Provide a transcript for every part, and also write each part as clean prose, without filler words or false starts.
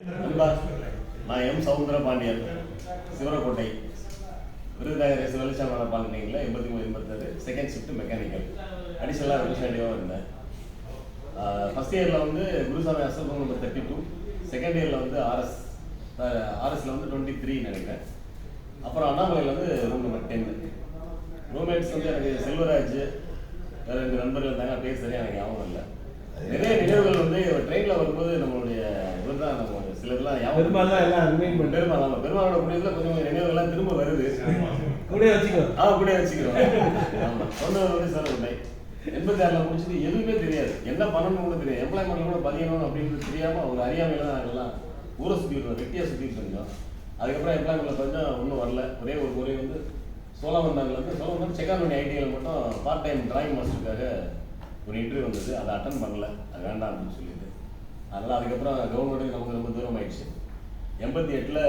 நான் M Soundarapandian, Sivarakottai, Virudhunagar வெளிச்சாமல பாலிடெக்னிக்கில் 83-86 செகண்ட் ஷிஃப்ட் மெக்கானிக்கல் அடிஷனலாக ரெப்ரஸன்டேட்டிவாக இருந்தேன். ஃபஸ்ட் இயரில் வந்து குருசாமி அசல் ரூம் நம்பர் 32, செகண்ட் இயரில் வந்து ஆர்எஸில் வந்து 23 நினைக்கிறேன். அப்புறம் அண்ணாமலையில் வந்து ரூம் நம்பர் 10. ரூம்மேட்ஸ் வந்து எனக்கு செல்வராஜ், வேறு 2 நண்பர்கள் இருந்தாங்க, பேர் சரியாக எனக்கு ஞாபகம் இல்லை. நிறைய நினைவுகள் வந்து ட்ரெயினில் வரும்போது நம்மளுடைய இவர் தான் நம்ம சிலர்லாம் பெருமாளோட புண்ணியத்தில் கொஞ்சம் நினைவுகள்லாம் திரும்ப வருது. கூட வச்சுக்கிறோம். ஆமாம், சொன்னது வந்து சார் உண்டை 86 முடிச்சுட்டு எதுவுமே தெரியாது, என்ன பண்ணணும்னு கூட தெரியாது, எம்ப்ளாய்மெண்ட்டில் கூட பதியணும் அப்படின்றது தெரியாமல் அவங்க அறியாமையில் தான் நாங்கள்லாம் ஊரை சுற்றிட்டு வெட்டியாக சுற்றிட்டு இருந்தோம். அதுக்கப்புறம் எம்ப்ளாய்மெண்ட்டில் கொஞ்சம் ஒன்றும் வரல. ஒரே ஒரு முறை வந்து சோழவந்தான் செக்கான்மணி ஐடியில் மட்டும் பார்ட் டைம் டிராயிங் மாஸ்டருக்காக ஒரு இன்டர்வியூ வந்தது. அதை அட்டன் பண்ணல, அது வேண்டாம் அப்படின்னு சொல்லிட்டு. அதனால் அதுக்கப்புறம் கவர்மெண்ட்டுக்கு நமக்கு ரொம்ப தூரம் ஆயிடுச்சு. 88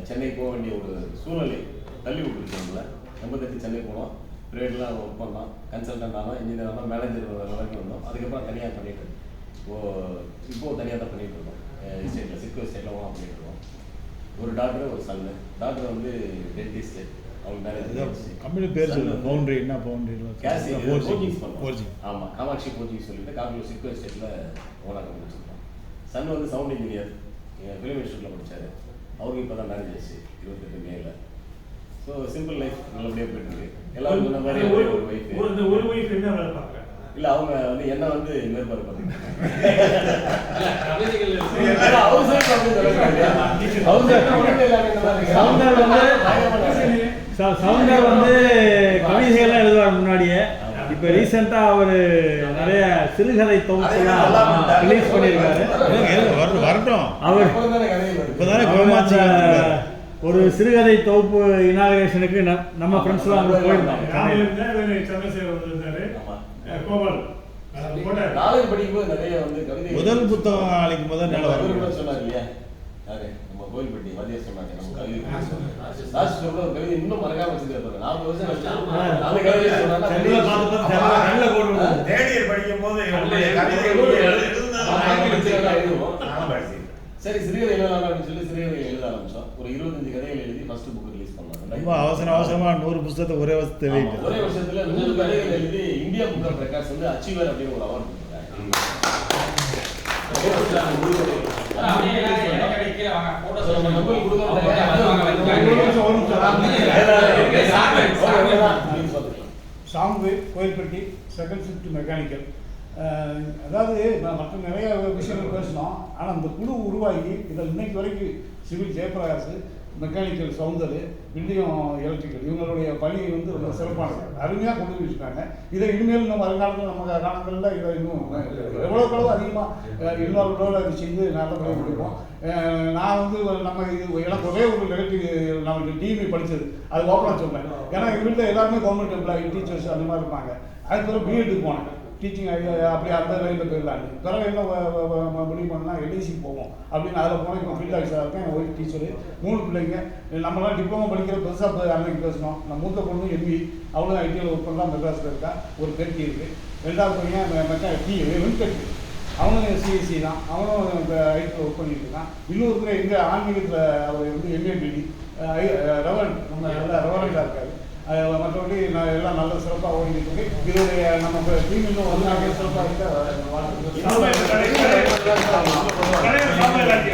சென்னை போக வேண்டிய ஒரு சூழ்நிலை தள்ளி விட்டுருக்கோம்ல. 88 சென்னை போனோம், ப்ரைவேட்லாம் ஒர்க் பண்ணோம், கன்சல்டன்ட் ஆனால், இன்ஜினியர் ஆனால், மேனேஜர் வரைக்கும் வந்தோம். அதுக்கப்புறம் தனியாக பண்ணிட்டு இப்போது தனியாக தான் பண்ணிகிட்டு இருக்கோம். ஸ்டேட்டில் சிக்கு ஸ்டேட்டில் ஓனாக பண்ணிகிட்டு இருக்கோம். ஒரு டாக்டர், ஒரு சன்னு. டாக்டர் வந்து டென்டிஸ்ட்டு, அவங்க மேரேஜ் கம்பெனி பேர் சொல்லு. பவுண்டரி என்ன பவுண்டரி? ஆமாம், காமாட்சி கோச்சிங் சொல்லிட்டு கார்கில் சிக்கு ஸ்டேட்டில் ஓனாக கம்பெனி வச்சுருக்கோம். சன் வந்து சவுண்ட் இன்ஜினியர், ஃபிலிம் இன்ஸ்டியூட்டில் படித்தார். அவருக்கு இப்போ தான் மேரேஜ் ஆச்சு 28 மேல. ஸோ சிம்பிள் லைஃப் நல்லபடியாக போயிட்டுருக்கு. எல்லாரும் சொன்ன மாதிரி ஒரு ஒய்ஃப் என்ன வேலை பார்க்குறேன் இல்லை, அவங்க வந்து என்ன வந்து மேற்பார்வை பார்த்தீங்கன்னா சவுந்தர் வந்து கவிதைகள்லாம் எழுதுவார் முன்னாடியே. இப்போ ரீசெண்டாக அவர் நிறைய சிறுகதை தொகுப்புலாம் ரிலீஸ் பண்ணியிருக்காரு. வரட்டும், அவர் ஒரு சிறுகதை தொகுப்பு இனாகரேஷனுக்கு நம்ம ஃப்ரெண்ட்ஸ்லாம் அங்கே போயிருந்தோம். முதல் புத்தகம் நாளைக்கு முதல் சொன்னார் இல்லையா, யாரு நம்ம கோயில்பட்டி மதியம் சொன்னாங்க. நம்ம கவிதை இன்னும் மறக்காம வச்சுருக்காரு. 40 வருஷம் அந்த கவிதையை படிக்கும் போது சரி சிறுகதை எழுதலாம் அப்படின்னு சொல்லி சிறுகதை எழுத ஆரம்பிச்சோம். ஒரு 25 கதைகள் எழுதி ஃபர்ஸ்ட் புக் ரிலீஸ் பண்ணோம். ரொம்ப அவசரமா 100 புத்தகத்தை ஒரே வருஷத்துல ஒரே வருஷத்துல 100 கதைகள் எழுதி இந்தியா புக் ஆஃப் ரெக்கார்ட்ஸ் வந்து அச்சீவர் அப்படின்னு ஒரு அவார்டு கொடுத்தாங்க. Sambu Kovilpatti second shift mechanical. அதாவது மற்ற நிறைய விஷயங்கள் பேசணும். ஆனால் இந்த குழு உருவாகி இதில் இன்னைக்கு வரைக்கும் சிவில் ஜெயபிரகாஷ், மெக்கானிக்கல் சவுந்தர், பில்டியம் எலக்ட்ரிக்கல், இவங்களுடைய பணி வந்து ரொம்ப சிறப்பானது, அருமையாக கொண்டு வச்சுருக்காங்க. இதை இனிமேல் நம்ம வருங்காலத்தில் நம்ம காலங்களில் இதை இன்னும் எவ்வளோக்களவு அதிகமாக இன்வால்வ்டோடு அது செய்து நல்லபடியாக முடிப்போம். நான் வந்து நம்ம இது எனக்கு ஒரே ஒரு நெகட்டிவ், நம்ம டிவி படித்தது அது ஓப்பனாக சொல்கிறேன். ஏன்னா எங்கள் வீட்டில் எல்லாருமே கவர்மெண்ட் எம்ப்ளாயி, டீச்சர்ஸ் அந்த மாதிரி இருப்பாங்க. அதுக்கப்புறம் பிஎட்டுக்கு போனேன், டீச்சிங் அப்படி அந்த லைனில் போயிடலான்னு. பிறகு என்ன முடிவு பண்ணலாம், எல்ஐசிக்கு போவோம் அப்படின்னு அதில் போனால் இப்போ ஃபீல்ட் ஆஃபீஸராக இருக்கேன். என் ஒய்ஃப் டீச்சரு, 3 பிள்ளைங்க. நம்மளாம் டிப்ளமோ படிக்கிற பெருசாக அன்னைக்கு பேசணும். நான் மூத்த பொண்ணு எம்பி, அவளும் ஐடியில் ஒர்க் பண்ணலாம், மெட்ராஸில் இருக்கா. ஒரு பெருக்கி இருக்குது. 2வது பையன் வெங்கட், அவனும் சிஎஸ்சி தான், அவனும் இப்போ ஐடியில் ஒர்க் பண்ணிட்டு இருக்கான். இன்னொருத்தர் எங்கள் ஆன்மீகத்தில் அவர் வந்து எம்ஏபிடி ரெவரண்ட், நம்ம நல்லா ரெவரண்டாக இருக்காரு. மற்றபடி நான் எல்லாம் நல்ல சிறப்பாக ஓடிக்கிட்டு இருக்கு. இதோடைய நம்ம டீம் இன்னும் வந்து சிறப்பாக இருக்க வாழ்த்துக்கள்.